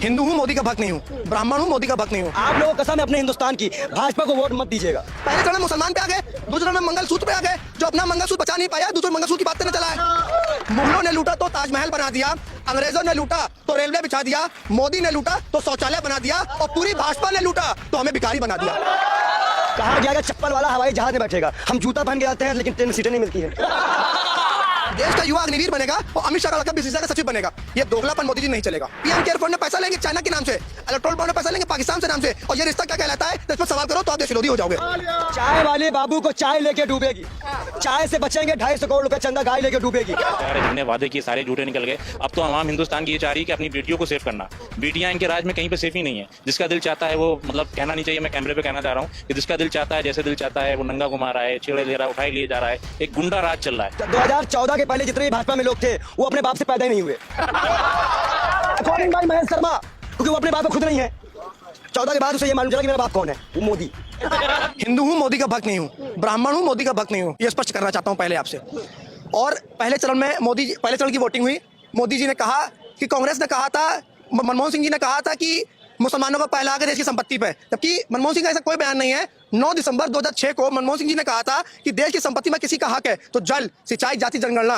हिंदू हूँ, मोदी का भक्त नहीं हूँ, ब्राह्मण हूँ, मोदी का भक्त नहीं हूँ। आप लोगों को कसम है अपने हिंदुस्तान की, भाजपा को वोट मत दीजिएगा। पहले चरण में मुसलमान पे आ गए, दूसरे चरण में मंगलसूत्र पे आ गए। जो अपना मंगलसूत्र बचा नहीं पाया, दूसरे मंगलसूत्र की बात करने चला है। मुगलों ने लूटा तो ताजमहल बना दिया, अंग्रेजों ने लूटा तो रेलवे बिछा दिया, मोदी ने लूटा तो शौचालय बना दिया, और पूरी भाजपा ने लूटा तो हमें भिखारी बना दिया। कहा गया कि चप्पल वाला हवाई जहाज में बैठेगा, हम जूता पहन के आते हैं लेकिन ट्रेन सीटें नहीं मिलती है। देश का युवा अग्निवीर बनेगा और अमित शाह का बीसीसीआई का सचिव बनेगा। ये दोगलापन मोदी जी नहीं चलेगा। पीएम केयर फंड में पैसा लेंगे चाइना के नाम से, इलेक्ट्रोल बॉन्ड में पैसा लेंगे पाकिस्तान से नाम से, और ये रिश्ता क्या कहलाता है? इस पर सवाल करो तो आप देश विरोधी हो जाओगे। चाय वाले बाबू को चाय लेके डूबेगी, चाय से बचेंगे 250 करोड़ रुपए चंदा गाय लेके डूबेगी। जितने वादे किए सारे झूठे निकल गए। अब तो आवाम हिंदुस्तान की ये चाह रही है कि अपनी बेटियों को सेव करना। बेटियां इनके राज में कहीं पे सेफ ही नहीं है। जिसका दिल चाहता है वो, मतलब कहना नहीं चाहिए, मैं कैमरे पे कहना चाह रहा हूँ कि जिसका दिल चाहता है, जैसे दिल चाहता है वो नंगा घुमा रहा है, छेड़े ले रहा है, उठाई लिए जा रहा है। एक गुंडा राज चल रहा है। 2014 के पहले जितने भी भाजपा में लोग थे वो अपने बाप से पैदा ही नहीं हुए। अकॉर्डिंग बाय महेश शर्मा, क्योंकि वो अपने बाप खुद नहीं है। 14 के बाद उसे ये मालूम चला कि मेरा बाप कौन है, वो मोदी। हिंदू हूँ, मोदी का भक्त नहीं हूँ, ब्राह्मण हूँ, मोदी का भक्त नहीं हूँ, ये स्पष्ट करना चाहता हूँ पहले आपसे। और पहले चरण में पहले चरण की वोटिंग हुई। मोदी जी ने कहा कि कांग्रेस ने कहा था, मनमोहन सिंह जी ने कहा था कि मुसलमानों का पहला हक देश की संपत्ति पे, जबकि मनमोहन सिंह का ऐसा कोई बयान नहीं है। 9 दिसंबर 2006 को मनमोहन सिंह जी ने कहा था कि देश की संपत्ति में किसी का हक है तो जल, सिंचाई, जाति जनगणना,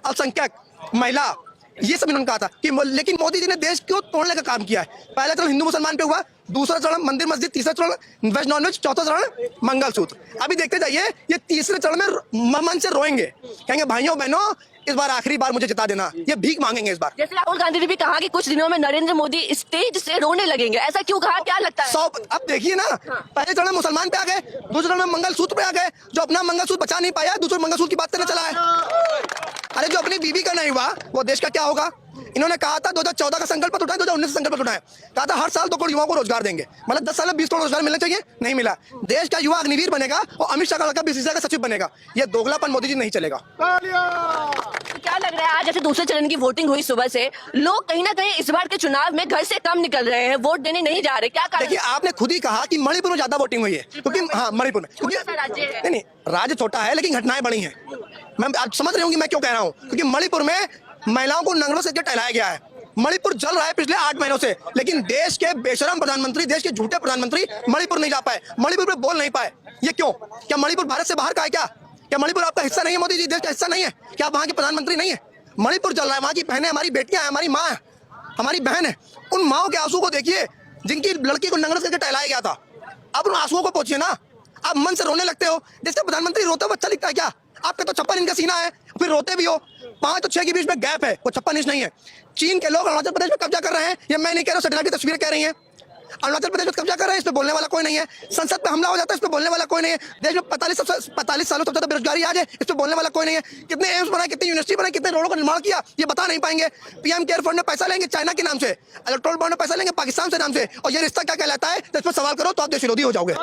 अल्पसंख्यक, महिला, ये सब इन्होंने कहा था कि, लेकिन मोदी जी ने देश को तोड़ने का काम किया है। पहला चरण हिंदू मुसलमान पे हुआ, दूसरा चरण मंदिर मस्जिद, तीसरा चरण वेज नॉन वेज, चौथा चरण मंगलसूत्र। अभी देखते जाइए, ये तीसरे चरण में मन से रोएंगे, कहेंगे भाइयों बहनों इस बार आखिरी बार मुझे जिता देना। ये भीख मांगेंगे इस बार। जैसे राहुल गांधी ने भी कहा कि कुछ दिनों में नरेंद्र मोदी स्टेज से रोने लगेंगे, ऐसा क्यों कहा, क्या लगता है? अब देखिए ना, पहले चरण में मुसलमान पे आ गए, दूसरे चरण में मंगलसूत्र पे आ गए। जो अपना मंगलसूत्र बचा नहीं पाया, दूसरे मंगलसूत्र की बात करने चला है। अरे जो अपनी बीवी का नहीं हुआ वो देश का क्या होगा? इन्होंने कहा था 2014 का संकल्प उठाए, 2019 का संकल्प उठाए, कहा था हर साल 2 करोड़ युवाओं को रोजगार देंगे, मतलब 10 साल में 20 करोड़ रोजगार मिलना चाहिए, नहीं मिला। देश का युवा अग्निवीर बनेगा और अमित शाह का बीसीसीआई का सचिव बनेगा। ये दोगलापन मोदी जी नहीं चलेगा। तो क्या लग रहा है, आज जैसे दूसरे चरण की वोटिंग हुई सुबह से, लोग कहीं ना कहीं इस बार के चुनाव में घर से कम निकल रहे हैं, वोट देने नहीं जा रहे, क्या कारण? देखिए, आपने खुद ही कहा कि मणिपुर में ज्यादा वोटिंग हुई है, क्योंकि हाँ मणिपुर में, क्योंकि नहीं राज्य छोटा है लेकिन घटनाएं बड़ी हैं। मैं आप समझ रहे होंगे मैं क्यों कह रहा हूँ, क्योंकि मणिपुर में महिलाओं को नंगरों से टहलाया गया है। मणिपुर जल रहा है पिछले 8 महीनों से, लेकिन देश के बेशरम प्रधानमंत्री, देश के झूठे प्रधानमंत्री मणिपुर नहीं जा पाए, मणिपुर पे बोल नहीं पाए। ये क्यों? क्या मणिपुर भारत से बाहर का है? क्या मणिपुर आपका हिस्सा नहीं है? मोदी जी देश का हिस्सा नहीं है क्या? आप वहाँ के प्रधानमंत्री नहीं है? मणिपुर जल रहा है, वहाँ की बहनें हमारी बेटियां हैं, हमारी माँ है, हमारी बहन है। उन माओ के आंसू को देखिए जिनकी लड़की को नंगरस करके टहलाया गया था। अब उन आंसुओं को पहुंचिए ना। आप मन से रोने लगते हो। देश का प्रधानमंत्री रोता हुआ अच्छा लिखता है क्या? आपका तो 56 इंच का सीना है, फिर रोते भी हो। 5 और 6 के बीच में गैप है, वो 56 इंच नहीं है। चीन के लोग अरुणाचल प्रदेश में कब्जा कर रहे हैं, ये मैं नहीं कह रहा हूँ, सैटेलाइट की तस्वीरें कह रही हैं। अरुणाचल प्रदेश में कब्जा कर रहे हैं, इस पे बोलने वाला कोई नहीं है। संसद पे हमला हो जाता है, इस पे बोलने वाला कोई नहीं है। देश में 45 सालों से ज्यादा बेरोजगारी आज है, इस पे बोलने वाला कोई नहीं है। कितने एम्स बनाए, कितनी यूनिवर्सिटी बनाई, कितने रोडों का निर्माण किया, ये बता नहीं पाएंगे। पीएम केयर फंड में पैसा लेंगे चाइना के नाम से, इलेक्ट्रोल बॉन्ड में पैसा लेंगे पाकिस्तान से नाम से, और ये रिश्ता क्या कहलाता है? इस पर सवाल करो तो आप देश विरोधी हो जाओगे।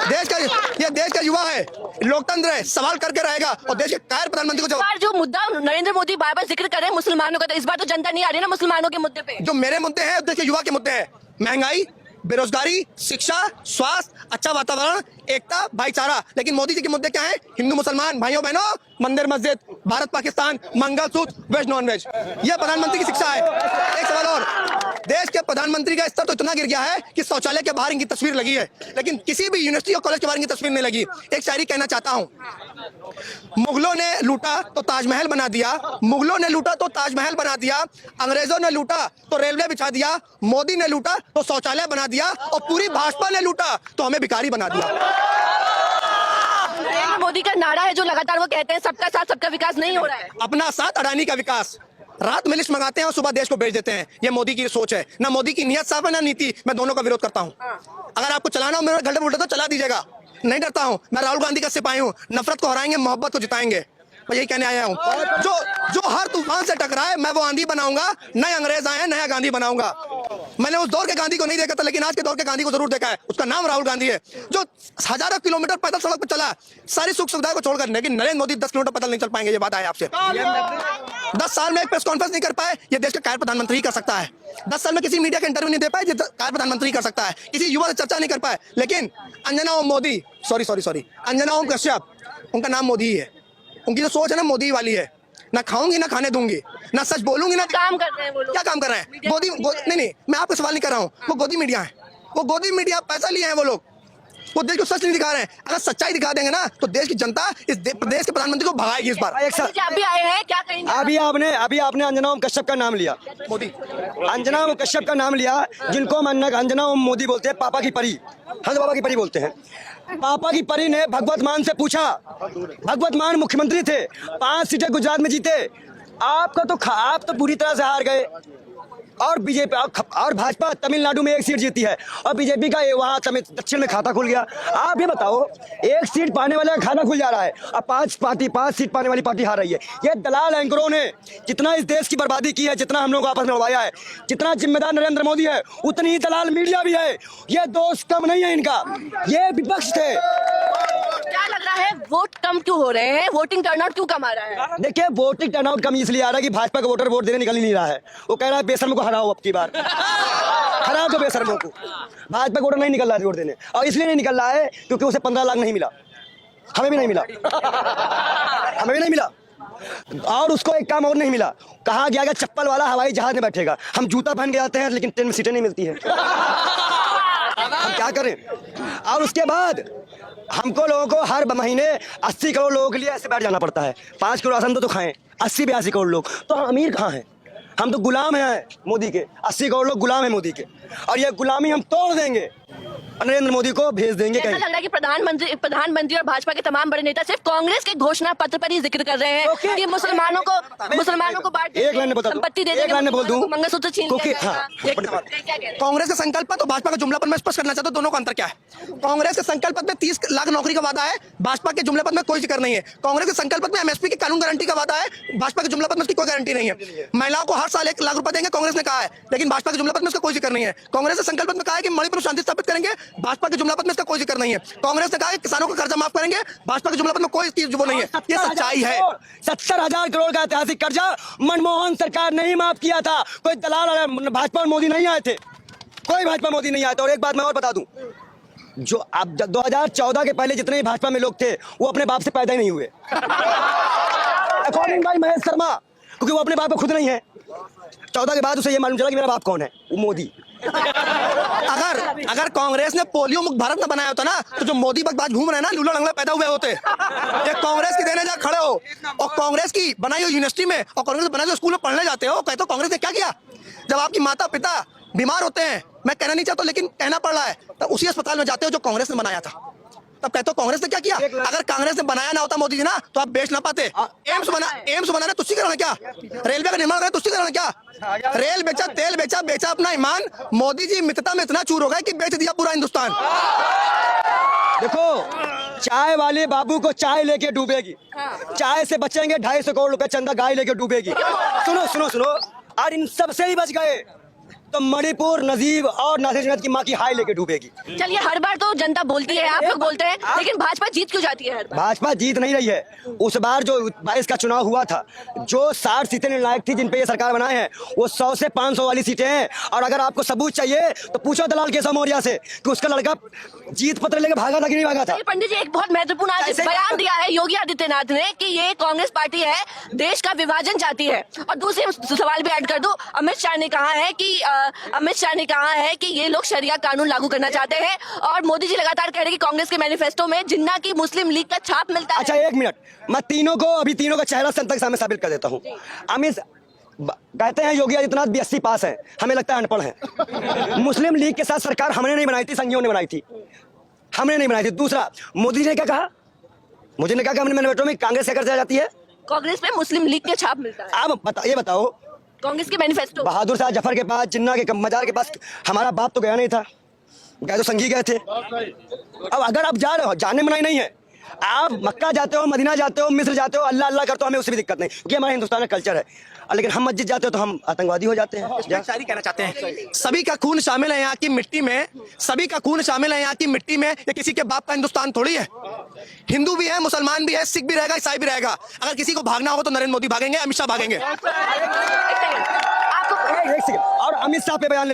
देश का युवा है, लोकतंत्र है, सवाल करके रहेगा, और देश के कायर प्रधानमंत्री को जो मुद्दा नरेंद्र मोदी बार बार जिक्र कर रहे हैं मुसलमानों का, तो इस बार तो जनता नहीं आ रही ना मुसलमानों के मुद्दे पे। जो मेरे मुद्दे हैं देश के युवा के मुद्दे हैं, महंगाई, बेरोजगारी, शिक्षा, स्वास्थ्य, अच्छा वातावरण, एकता, भाईचारा। लेकिन मोदी जी के मुद्दे क्या हैं? हिंदू मुसलमान, भाइयों बहनों, मंदिर मस्जिद, Bharat Pakistan, mangalsutra, veg non veg. यह प्रधानमंत्री की शिक्षा है। एक सवाल और, देश के प्रधानमंत्री का स्तर तो इतना गिर गया है कि शौचालय के बाहर इनकी तस्वीर लगी है, लेकिन किसी भी यूनिवर्सिटी और कॉलेज के बाहर इनकी तस्वीर नहीं लगी। एक शायरी कहना चाहता हूँ, मुगलों ने लूटा तो ताजमहल बना दिया, मुगलों ने लूटा तो ताजमहल बना दिया, अंग्रेजों ने लूटा तो रेलवे बिछा दिया, मोदी ने लूटा तो शौचालय बना दिया, और पूरी भाजपा ने लूटा तो हमें भिखारी बना दिया। नरेंद्र मोदी का नारा है जो लगातार वो कहते हैं सबका साथ सबका विकास नहीं हो रहा है। अपना साथ अडानी का विकास। रात में लिस्ट मंगाते हैं और सुबह देश को बेच देते हैं। ये मोदी की सोच है। ना मोदी की नियत साफ है, ना नीति। मैं दोनों का विरोध करता हूँ। अगर आपको चलाना हो मेरे गड्ढे उल्टे तो चला दीजिएगा, नहीं डरता हूँ। मैं राहुल गांधी का सिपाही हूँ। नफरत को हराएंगे, मोहब्बत को जिताएंगे। मैं यही कहने आया हूँ। जो हर तूफान से टकराए मैं वो आंधी बनाऊंगा। नए अंग्रेज आए, नया गांधी बनाऊंगा। मैंने उस दौर के गांधी को नहीं देखा था, लेकिन आज के दौर के गांधी को जरूर देखा है। उसका नाम राहुल गांधी है, जो हजारों किलोमीटर पैदल सड़क पर चला, सारी सुख सुविधाओं को छोड़कर। लेकिन नरेंद्र मोदी 10 किलोमीटर पैदल नहीं चल पाएंगे, ये बात है आपसे। 10 साल में एक प्रेस कॉन्फ्रेंस नहीं कर पाए, ये देश का कायर प्रधानमंत्री ही कर सकता है। 10 साल में किसी मीडिया का इंटरव्यू नहीं दे पाए, ये कायर प्रधानमंत्री कर सकता है। किसी युवा से चर्चा नहीं कर पाए, लेकिन अंजना ओम मोदी, सॉरी अंजना ओम कश्यप, उनका नाम मोदी ही है। उनकी जो सोच है ना मोदी वाली है। ना खाऊंगी ना खाने दूंगी, ना सच बोलूंगी ना। काम कर रहे हैं वो लोग। क्या काम कर रहे हैं? नहीं, मैं आपको सवाल नहीं कर रहा हूँ। वो गोदी मीडिया है, वो गोदी मीडिया, पैसा लिए हैं वो लोग। वो देश को सच नहीं दिखा रहे हैं। अगर सच्चाई दिखा देंगे ना तो देश की जनता इस प्रदेश के प्रधानमंत्री को भगाएगी इस बार। एक साथ आप भी आए हैं, क्या कहेंगे? अभी आपने अंजना ओम कश्यप का नाम लिया, मोदी, अंजना ओम कश्यप का नाम लिया, जिनको हम अंजना ओम मोदी बोलते हैं, पापा की परी, हम पापा की परी बोलते हैं। पापा की परी ने भगवत मान से पूछा, भगवत मान मुख्यमंत्री थे, 5 सीटें गुजरात में जीते, आप तो पूरी तरह से हार गए। और बीजेपी और भाजपा तमिलनाडु में 1 सीट जीती है, और बीजेपी का वहाँ दक्षिण में खाता खुल गया। आप ये बताओ, 1 सीट पाने वाले का खाता खुल जा रहा है, और 5 सीट पाने वाली पार्टी हार रही है। ये दलाल एंकरों ने जितना इस देश की बर्बादी की है, जितना हम लोग आपस में लड़वाया है, जितना जिम्मेदार नरेंद्र मोदी है, उतनी ही दलाल मीडिया भी है। ये दोस्त कम नहीं है इनका, ये विपक्ष थे। क्या लग रहा है, वोट कम क्यों हो रहे हैं? वोटिंग टर्नआउट क्यों कम आ रहा है? देखिए, वोटिंग टर्नआउट कम इसलिए आ रहा है कि भाजपा का वोटर वोट देने निकल ही नहीं रहा है। वो कह रहा है बेशर्म को हराओ, अब की बार हराओ तो बेशर्मों को। भाजपा का वोटर नहीं निकल रहा है वोट देने, और इसलिए नहीं निकल रहा है क्योंकि उसे 15 लाख नहीं मिला, हमें भी नहीं मिला, हमें भी नहीं मिला। और उसको एक काम और नहीं मिला, कहा गया कि चप्पल वाला हवाई जहाज में बैठेगा। हम जूता पहन के जाते हैं, लेकिन ट्रेन में सीटें नहीं मिलती है। हम क्या करें? और उसके बाद हमको लोगों को हर महीने 80 करोड़ लोगों के लिए ऐसे बैठ जाना पड़ता है। 5 करोड़ राशन तो खाएं, 80-82 करोड़ लोग, तो हम अमीर कहाँ हैं? हम तो गुलाम हैं मोदी के। 80 करोड़ लोग गुलाम हैं मोदी के, और ये गुलामी हम तोड़ देंगे, नरेंद्र मोदी को भेज देंगे ऐसा कहीं। लग रहा है कि प्रधानमंत्री और भाजपा के तमाम बड़े नेता सिर्फ कांग्रेस के घोषणा पत्र पर ही जिक्र कर रहे हैं कि मुसलमानों को बांट एक लाइन में बता दूं, संपत्ति दे एक देंगे, लाइन में बोल दूं, मंगलसूत्र छीन क्योंकि लिया हाँ, जाएगा। क्या कह रहे हैं? कांग्रेस का संकल्प तो भाजपा का जुमला पर मैं स्पष्ट करना चाहता हूं, दोनों का अंतर क्या है। कांग्रेस के संकल्प में 30 लाख नौकरी का वादा है, भाजपा के जुमले पद में कोई जिक्र नहीं है। कांग्रेस के संकल्प में एमएसपी की कानून गारंटी का वादा है, भाजपा के जुमले पद में उसकी कोई गारंटी नहीं है। महिलाओं को हर साल 1 लाख रुपए देंगे, कांग्रेस ने कहा है, लेकिन भाजपा के जुमले पद में उसका कोई जिक्र नहीं है। कांग्रेस के संकल्प में कहा है कि मणिपुर में शांति स्थापित करेंगे, भाजपा के जुमला पद में इसका कोई जिक्र नहीं है। कांग्रेस ने कहा है किसानों का कर्जा माफ करेंगे, भाजपा के जुमला पद में कोई इसकी वो नहीं है। ये सच्चाई है। 70,000 करोड़ का ऐतिहासिक कर्जा मनमोहन सरकार नहीं माफ किया था। कोई दलाल भाजपा और मोदी नहीं आए थे, कोई भाजपा मोदी नहीं आया था। और एक बात मैं और बता दूं, जो अब 2014 के पहले जितने भी भाजपा में लोग थे, वो अपने बाप से पैदा ही नहीं हुए। अकॉर्डिंग बाय महेश शर्मा, क्योंकि वो अपने बाप को खुद नहीं है। 14 के बाद उसे ये मालूम चला कि मेरा बाप कौन है, वो मोदी। अगर कांग्रेस ने पोलियो मुक्त भारत न बनाया होता ना, तो जो मोदी बकवास घूम रहे हैं ना, लूला लंगड़ा पैदा हुए होते। ये कांग्रेस की देने जा खड़े हो, और कांग्रेस की बनाई हुई यूनिवर्सिटी में और कांग्रेस बनाए हुए स्कूल में पढ़ने जाते हो, कहते हो कांग्रेस ने क्या किया। जब आपकी माता पिता बीमार होते हैं, मैं कहना नहीं चाहता लेकिन कहना पड़ रहा है, तो उसी अस्पताल में जाते हो जो कांग्रेस ने बनाया था। तब कहते हो कांग्रेस ने क्या किया। अगर कांग्रेस ने बनाया ना होता मोदी जी ना, तो आप बेच ना पाते। एम्स बनाना तुझसे करना क्या, रेलवे का निर्माण करना तुझसे करना क्या। रेल बेचा, तेल बेचा, बेचा अपना ईमान। मोदी जी मित्रता में इतना चूर हो गए कि बेच दिया पूरा हिंदुस्तान। देखो, चाय वाले बाबू को चाय लेके डूबेगी, चाय से बचेंगे 250 करोड़ रुपए चंदा गाय लेके डूबेगी। सुनो सुनो सुनो, और इन सबसे ही बच गए तो मणिपुर, नजीब और नासिर जन्नत की माँ की हाय लेके डूबेगी। चलिए, हर बार तो जनता बोलती है, आप लोग बोलते हैं, लेकिन भाजपा जीत क्यों जाती है हर बार? भाजपा जीत नहीं रही है। उस बार जो 22 का चुनाव हुआ था, जो 60 सीटें निर्णायक थी जिन पे ये सरकार बनाए हैं, वो 100 से 500 वाली सीटें हैं। और अगर आपको सबूत चाहिए तो पूछो दलाल केशव मौर्य से कि उसका लड़का जीत पत्र लेकर भागा था कि नहीं भागा था। पंडित जी, एक बहुत महत्वपूर्ण आज बयान दिया है योगी आदित्यनाथ ने कि ये कांग्रेस पार्टी है, देश का विभाजन चाहती है। और दूसरे सवाल भी ऐड कर दो, अमित शाह ने कहा है कि ये लोग शरिया कानून लागू करना चाहते हैं, और मोदी जी लगातार कह रहे हैं कि कांग्रेस के मैनिफेस्टो में जिन्ना की मुस्लिम लीग का छाप मिलता है। अच्छा, 1 मिनट, मैं अभी तीनों का चेहरा संतक सामने साबित कर देता हूँ। अमित कहते हैं योगी आदित्यनाथ BSc पास है, हमें लगता है अनपढ़ है। मुस्लिम लीग के साथ सरकार हमने नहीं बनाई थी, संघियों ने बनाई थी, हमने नहीं बनाई थी। दूसरा, मोदी जी ने क्या कहा, मुझे ने कहा कि हमने मैनिफेस्टो में कांग्रेस क्या कर जाती है, कांग्रेस में मुस्लिम लीग के छाप मिलता है। आप ये बताओ, कांग्रेस के मैनिफेस्टो, बहादुर शाह जफर के पास, जिन्ना के मजार के पास हमारा बाप तो गया नहीं था, गए तो संघी गए थे। अब अगर आप जा रहे हो, जाने मनाही नहीं है, आप मक्का जाते हो, मदीना जाते हो, मिस्र जाते हो, अल्लाह अल्लाह करते हो, हमें उससे भी दिक्कत नहीं, क्योंकि हमारे हिंदुस्तान का कल्चर है। लेकिन हम मस्जिद जाते हो तो हम आतंकवादी हो जाते हैं। शायरी कहना चाहते हैं, सभी का खून शामिल है यहाँ की मिट्टी में, सभी का खून शामिल है यहाँ की मिट्टी में। ये किसी के बाप का हिंदुस्तान थोड़ी है। हिंदू भी है, मुसलमान भी है, सिख भी रहेगा, ईसाई भी रहेगा। अगर किसी को भागना होगा तो नरेंद्र मोदी भागेंगे, अमित शाह भागेंगे। एक सेकंड, और अमित शाह पे बयान